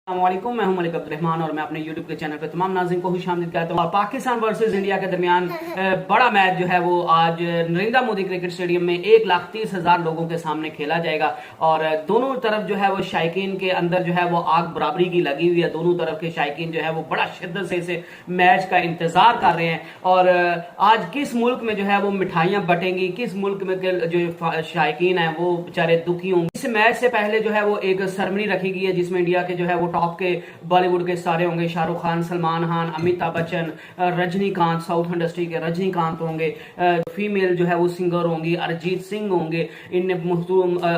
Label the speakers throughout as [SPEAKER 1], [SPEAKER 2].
[SPEAKER 1] अस्सलामुअलैकुम, मैं हूं मलिक अब्दुर्रहमान और मैं अपने YouTube के चैनल पे तमाम नाज़रीन को खुशामदीद कहता हूं। और पाकिस्तान वर्सेस इंडिया के दरमियान बड़ा मैच जो है वो आज नरेंद्र मोदी क्रिकेट स्टेडियम में 1,30,000 लोगों के सामने खेला जाएगा और दोनों तरफ जो है वो शायकीन के अंदर जो है वो आग बराबरी की लगी हुई है। दोनों तरफ के शायकीन जो है वो बड़ा शिद्दत से इसे मैच का इंतजार कर रहे हैं और आज किस मुल्क में जो है वो मिठाइयां बटेंगी, किस मुल्क में जो शायकीन है वो बेचारे दुखी होंगे। इस मैच से पहले जो है वो एक सेरेमनी रखी गई है जिसमें इंडिया के जो है वो टॉप के बॉलीवुड के सारे होंगे। शाहरुख खान, सलमान खान, अमिताभ बच्चन, रजनीकांत, साउथ इंडस्ट्री के रजनीकांत होंगे। फीमेल जो है वो सिंगर होंगी, अरिजीत सिंह होंगे, इन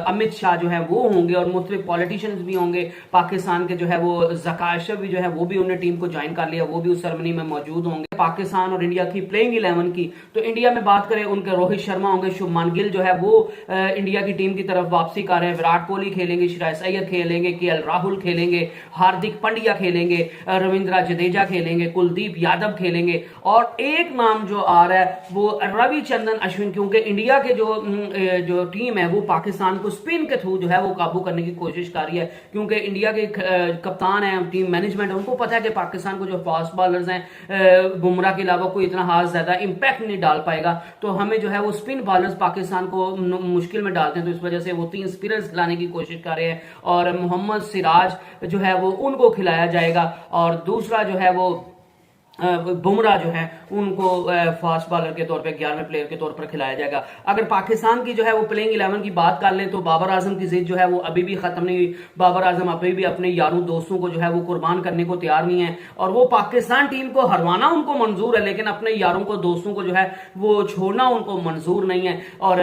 [SPEAKER 1] अमित शाह जो है वो होंगे और मुख्तलिफ पॉलिटिशियंस भी होंगे। पाकिस्तान के जो है वो ज़काशर भी जो है वो भी उन्हें टीम को ज्वाइन कर लिया, वो भी उस सेरेमनी में मौजूद होंगे। पाकिस्तान और इंडिया की प्लेइंग 11 की तो इंडिया में बात करें, उनके रोहित शर्मा होंगे, शुभमान गिल जो है वो इंडिया की टीम की तरफ वापसी कर रहे हैं। विराट कोहली खेलेंगे, श्रेयस अय्यर खेलेंगे, केएल राहुल खेलेंगे, हार्दिक पांड्या खेलेंगे, रविंद्र जडेजा खेलेंगे, कुलदीप यादव खेलेंगे और एक नाम जो आ रहा है वो रविचंद्रन अश्विन, क्योंकि इंडिया के जो टीम है वो पाकिस्तान को स्पिन के थ्रू जो है वो काबू करने की कोशिश कर रही है। क्योंकि इंडिया के कप्तान है, टीम मैनेजमेंट है, उनको पता है कि पाकिस्तान को जो फास्ट बॉलर्स हैं बुमराह के अलावा कोई इतना खास ज्यादा इंपैक्ट नहीं डाल पाएगा, तो हमें जो है वो स्पिन बॉलर्स पाकिस्तान को मुश्किल में डालते हैं। तो इस वजह से वो 3 स्पिनर्स खिलाने की कोशिश कर रहे हैं और मोहम्मद सिराज जो है वो उनको खिलाया जाएगा और दूसरा जो है वो बुमराह जो है उनको फास्ट बॉलर के तौर पे 11वें प्लेयर के तौर पर खिलाया जाएगा। अगर पाकिस्तान की जो है वो प्लेइंग 11 की बात कर ले तो बाबर आजम की जिद जो है वो अभी भी खत्म नहीं हुई। बाबर आजम अभी भी अपने यारों दोस्तों को जो है वो कुर्बान करने को तैयार नहीं है और वो पाकिस्तान टीम को हरवाना उनको मंजूर है, लेकिन अपने यारों को दोस्तों को जो है वो छोड़ना उनको मंजूर नहीं है। और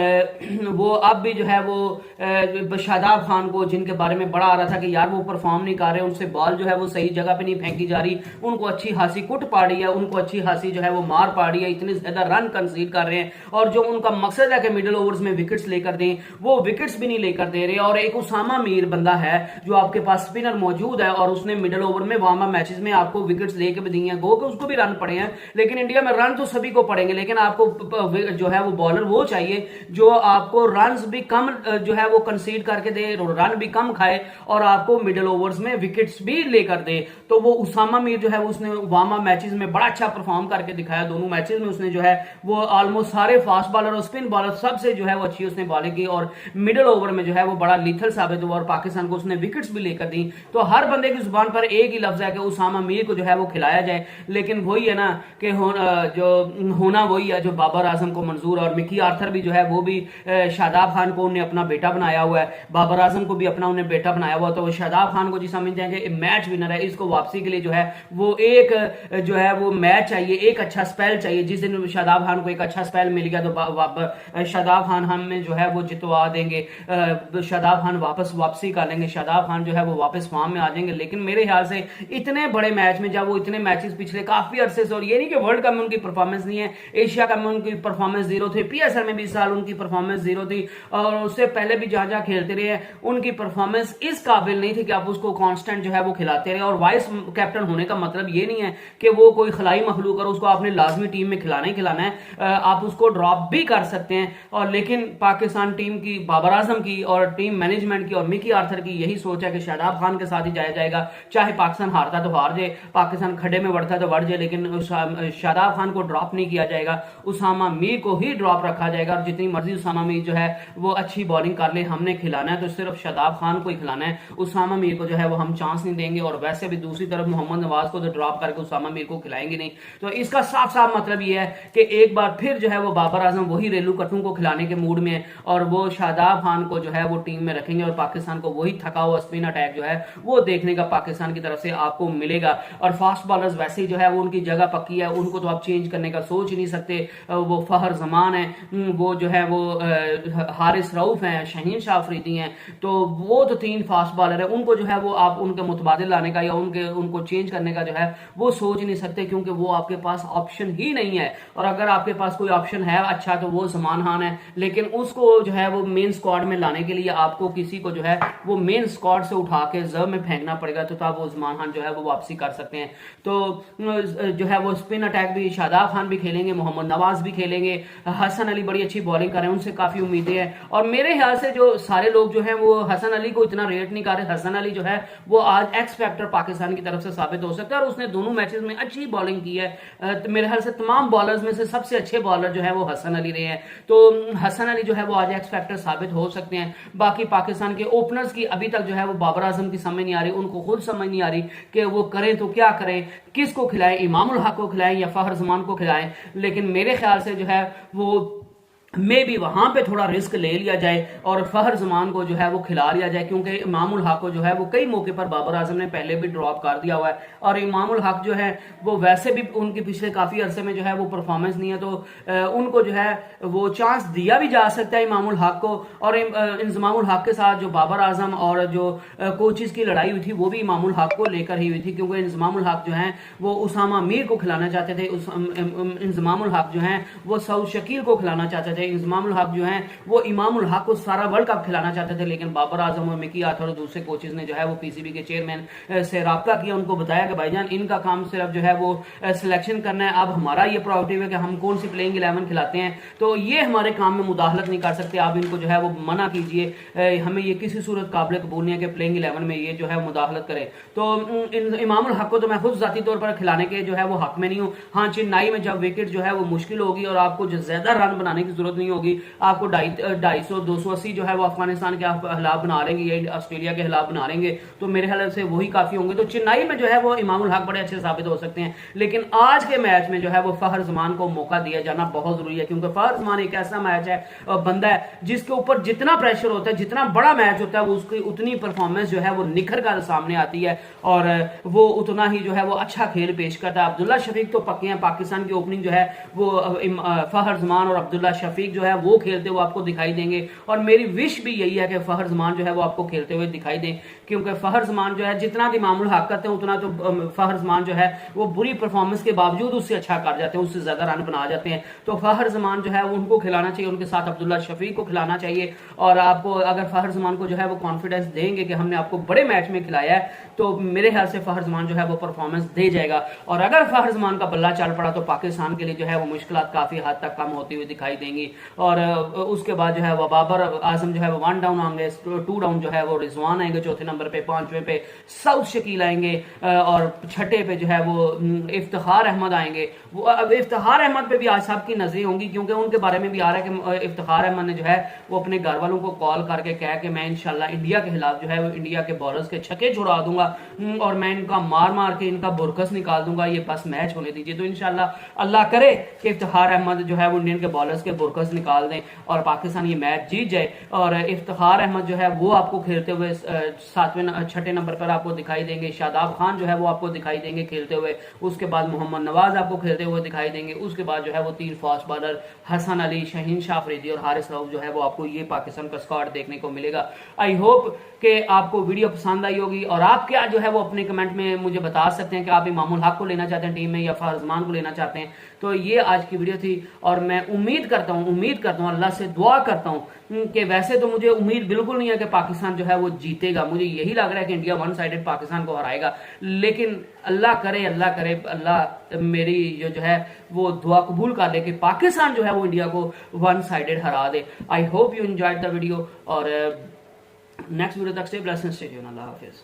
[SPEAKER 1] वो अब भी जो है वो शादाब खान को, जिनके बारे में बड़ा आ रहा था कि यार वो परफॉर्म नहीं कर रहे, उनसे बॉल जो है वो सही जगह पे नहीं फेंकी जा रही, उनको अच्छी खासी कुट रही है, उनको अच्छी खासी जो है वो मार पा रही है, इतने ज्यादा रन कंसीड कर रहे हैं और जो उनका मकसद है कि मिडिल ओवर्स में विकेट्स लेकर दें वो विकेट्स भी नहीं लेकर दे रहे। और एक उसामा मीर बंदा है जो आपके पास स्पिनर मौजूद है और उसने मिडिल ओवर में वार्म अप मैचेस में आपको विकेट्स लेके भी दिए हैं, गो कि उसको भी रन पड़े हैं, लेकिन इंडिया में रन तो सभी को पड़ेंगे, लेकिन आपको जो है वो बॉलर वो चाहिए जो आपको रन भी कम जो है वो कंसीड करके दे, रन भी कम खाए और आपको मिडिल ओवर्स में विकेट्स भी लेकर दे। तो वो उसामा मीर जो है उसने वार्म अप मैचेस में बड़ा अच्छा परफॉर्म करके दिखाया। दोनों मैचेस में उसने जो है वो ऑलमोस्ट सारे फास्ट बॉलर और स्पिन बॉलर सबसे जो है वो अच्छी उसने बॉलिंग की और मिडिल ओवर में जो है वो बड़ा लीथल साबित हुआ और पाकिस्तान को उसने विकेट्स भी लेकर दी। तो हर बंदे की जुबान पर एक ही लफ्ज है कि उसामा मीर को जो है वो खिलाया जाए, लेकिन वही है ना कि जो होना वही है जो बाबर आजम को मंजूर। और मिकी आर्थर भी जो है वो भी शादाब खान को उन्हें अपना बेटा बनाया हुआ है, बाबर आजम को भी अपना उन्हें बेटा बनाया हुआ, तो वो शादाब खान को जी समझ जाएंगे मैच विनर है, इसको वापसी के लिए जो है वो एक जो है वो मैच चाहिए, एक अच्छा स्पेल चाहिए। जिस दिन शादाब खान को एक अच्छा स्पेल मिल गया तो शादाब खान हमें जो है वो जितवा देंगे, शादाब खान वापसी कर लेंगे, शादाब खान जो है वो वापस फॉर्म में आ जाएंगे। लेकिन मेरे ख्याल से इतने बड़े मैच में जब वो इतने मैचेस पिछले काफी अरसे से, और ये नहीं कि वर्ल्ड कप में उनकी परफॉर्मेंस नहीं है, एशिया कप में उनकी परफॉर्मेंस जीरो थी, पीएसएल में भी इस साल उनकी परफॉर्मेंस जीरो थी और उससे पहले भी जहां जहां खेलते रहे उनकी परफॉर्मेंस इस काबिल नहीं थी कि आप उसको कांस्टेंट जो है वो खिलाते रहे। और वाइस कैप्टन होने का मतलब ये नहीं है कि वो कोई खिलाई मखलूक और उसको आपने लाजमी टीम में खिलाना ही खिलाना है, आप उसको ड्रॉप भी कर सकते हैं। और लेकिन पाकिस्तान टीम की, बाबर आजम की और टीम मैनेजमेंट की और मिकी आर्थर की यही सोच है कि शादाब खान के साथ ही जाया जाएगा, चाहे पाकिस्तान हारता तो हार जाए, पाकिस्तान खड्डे में बढ़ता तो बढ़ जाए, लेकिन शादाब खान को ड्रॉप नहीं किया जाएगा, उसामा मीर को ही ड्रॉप रखा जाएगा। और जितनी मर्जी उसामा मीर जो है वो अच्छी बॉलिंग कर ले, हमने खिलाना है तो सिर्फ शादाब खान को ही खिलाना है, उसामा मीर को जो है वो हम चांस नहीं देंगे। और वैसे भी दूसरी तरफ मोहम्मद नवाज को तो ड्रॉप करके उसामा मीर को खिलाएंगे नहीं। तो इसका साफ साफ मतलब यह है कि एक बार फिर जो है वो बाबर आजम वही रेलू कट्टू को खिलाने के मूड में है और वो शादाब खान को जो है वो टीम में रखेंगे और पाकिस्तान को वही थका हुआ स्पिन अटैक जो है वो देखने का पाकिस्तान की तरफ से आपको मिलेगा। और फास्ट बॉलर्स वैसे ही जो है वो उनकी जगह पक्की है, उनको तो आप चेंज करने का सोच ही नहीं सकते। वो फहर जमान है, वो जो है वो हारिस रऊफ है, शहीन शाह अफरीदी हैं, तो वो तो 3 फास्ट बॉलर है, उनको जो है वो आप उनके मुतबादिल लाने का या उनको चेंज करने का जो है वो सोच नहीं सकते, क्योंकि वो आपके पास ऑप्शन ही नहीं है। और अगर आपके पास कोई ऑप्शन है अच्छा तो वो सलमान खान है, लेकिन उसको जो है वो मेन स्क्वाड में लाने के लिए आपको किसी को जो है वो मेन स्क्वाड से उठा के जब में फेंकना पड़ेगा, तो तब वो सलमान खान जो है वो वापसी कर सकते हैं। तो जो है वो स्पिन अटैक भी शादाब खान भी खेलेंगे, मोहम्मद नवाज भी खेलेंगे, हसन अली बड़ी अच्छी बॉलिंग कर रहे हैं, उनसे काफी उम्मीदें हैं। और मेरे ख्याल से जो सारे लोग जो है वो हसन अली को इतना रेट नहीं कर रहे। हसन अली जो है वो आज एक्स फैक्टर पाकिस्तान की तरफ से साबित हो सकता है, और उसने दोनों मैचेस में अच्छी बॉलिंग की है। तो मेरे ख्याल से तमाम बॉलर्स में से सबसे अच्छे बॉलर जो है वो हसन अली रहे हैं। तो हसन अली जो है वो आज एक्स फैक्टर साबित हो सकते हैं। बाकी पाकिस्तान के ओपनर्स की अभी तक जो है वो बाबर आजम की समझ नहीं आ रही, उनको खुद समझ नहीं आ रही कि वो करें तो क्या करें, किसको खिलाएं, इमामुल हक को खिलाएं या फखर जमान को खिलाएं। लेकिन मेरे ख्याल से जो है वो मे भी वहां पे थोड़ा रिस्क ले लिया जाए और फखर जमान को जो है वो खिला लिया जाए, क्योंकि इमामुल हक को जो है वो कई मौके पर बाबर आजम ने पहले भी ड्रॉप कर दिया हुआ है। और इमामुल हक जो है वो वैसे भी उनके पिछले काफी अरसे में जो है वो परफॉर्मेंस नहीं है, तो उनको जो है वो चांस दिया भी जा सकता है इमामुल हक को। और इमामुल हक के साथ जो बाबर आजम और जो कोचिज की लड़ाई हुई थी वो भी इमामुल हक को लेकर ही हुई थी, क्योंकि इमामुल हक जो है वो उसामा मीर को खिलाना चाहते थे, इमामुल हक जो है वो सऊद शकील को खिलाना चाहते थे, इमामुल हक जो है वो इमामुल हक को सारा वर्ल्ड कप खिलाना चाहते थे। लेकिन बाबर आजम और मिकी आर्थर और दूसरे कोचेस ने जो है वो पीसीबी के चेयरमैन से राब्ता किया, उनको बताया कि भाईजान इनका काम सिर्फ जो है वो सिलेक्शन करना है, अब हमारा ये प्रोएक्टिव है कि हम कौन सी प्लेइंग 11 खिलाते हैं, तो ये हमारे काम में मुदाखलत नहीं कर सकते, आप इनको जो है वो मना कीजिए, हमें ये किसी सूरत काबिल कबूल नहीं है कि प्लेइंग 11 में ये जो है मुदाखलत करे। तो इमामुल हक को तो मैं खुद जाती तौर पर खिलाने के जो है वो हक में नहीं हूँ। हाँ, चेन्नई में जब विकेट जो है वो मुश्किल होगी और आपको जो ज्यादा रन बनाने की जरूरत नहीं होगी, आपको 250 280 जो है वो अफगानिस्तान के खिलाफ बना लेंगे या ऑस्ट्रेलिया के खिलाफ बना लेंगे, तो मेरे ख्याल से वही काफी होंगे। तो चेन्नई में जो है वो इमामुल हक बड़े अच्छे साबित हो सकते हैं। लेकिन आज के मैच में जो है वो फखर जमान को मौका दिया जाना बहुत जरूरी है, क्योंकि फखर जमान एक ऐसा मैच है, बंदा है जिसके ऊपर जितना प्रेशर होता है, जितना बड़ा मैच होता है, वो उसकी उतनी परफॉर्मेंस जो है वो निखर कर सामने आती है और वो उतना ही जो है वो अच्छा खेल पेश करता है। अब्दुल्ला शफीक तो पक्के हैं, पाकिस्तान की ओपनिंग जो है वो फखर जमान और अब्दुल्ला शफीक जो है वो खेलते हुए आपको दिखाई देंगे। और मेरी विश भी यही है कि फखर जमान जो है वो आपको खेलते हुए दिखाई दें, क्योंकि फखर जमान जो है जितना इमामुल हक करते हैं उतना तो फखर जमान जो है वो बुरी परफॉर्मेंस के बावजूद उससे अच्छा कर जाते हैं, उससे ज्यादा रन बना जाते हैं। तो फखर जमान जो है उनको खिलाना चाहिए, उनके साथ अब्दुल्ला शफीक को खिलाना चाहिए। और आपको अगर फखर जमान को जो है वो कॉन्फिडेंस देंगे कि हमने आपको बड़े मैच में खिलाया है, तो मेरे ख्याल से फखर जमान जो है वो परफॉर्मेंस दे जाएगा। और अगर फखर जमान का बल्ला चल पड़ा तो पाकिस्तान के लिए जो है वो मुश्किलात काफी हद तक कम होती हुई दिखाई देंगी। और उसके बाद जो है वो बाबर आजम जो है वो 1 डाउन आएंगे, 2 डाउन जो है वो रिजवान आएंगे चौथे नंबर पे, 5वें पे सऊद शकील आएंगे और छठे पे जो है वो इफ्तिखार अहमद आएंगे। वो अब इफ्तिखार अहमद पे भी आज सबकी नजरें होंगी, क्योंकि उनके बारे में भी आ रहा है कि इफ्तिखार अहमद ने जो है वो अपने घर वालों को कॉल करके कहा कि मैं इंशाल्लाह इंडिया के खिलाफ जो है वो इंडिया के बॉलर्स के छक्के छुड़ा दूंगा और मैं इनका मार मार के इनका बुरकस निकाल दूंगा, ये बस मैच होने दीजिए। तो इंशाल्लाह अल्लाह करे कि इफ्तिखार अहमद जो है वो इंडियन के बॉलर्स के बुरकस निकाल दें और पाकिस्तान ये मैच जीत जाए। और इफ्तिखार अहमद जो है वो आपको खेलते हुए 6ठे नंबर पर आपको दिखाई देंगे, शादाब खान जो है वो आपको दिखाई देंगे खेलते हुए, उसके बाद मोहम्मद नवाज आपको खेलते हुए दिखाई देंगे, उसके बाद जो है वो 3 फास्ट बॉलर हसन अली, शहीन शाह अफरीदी और हारिस रऊफ जो है वो आपको ये पाकिस्तान का स्क्वाड देखने को मिलेगा। आई होप कि आपको वीडियो पसंद आई होगी और आप क्या जो है वो अपने कमेंट में मुझे बता सकते हैं कि आप इमामुल हक को लेना चाहते हैं टीम में या फखर जमान को लेना चाहते हैं। तो ये आज की वीडियो थी और मैं उम्मीद करता हूँ अल्लाह से दुआ करता हूँ कि वैसे तो मुझे उम्मीद बिल्कुल नहीं है कि पाकिस्तान जो है वो जीतेगा, मुझे यही लग रहा है कि इंडिया 1 साइडेड पाकिस्तान को हराएगा, लेकिन अल्लाह करे अल्लाह मेरी जो है वो दुआ कबूल कर ले कि पाकिस्तान जो है वो इंडिया को 1 साइडेड हरा दे। I hope you enjoyed the video और नेक्स्ट वीडियो तक स्टे ब्लेस्ड, स्टे ट्यून्ड, अल्लाह हाफिज।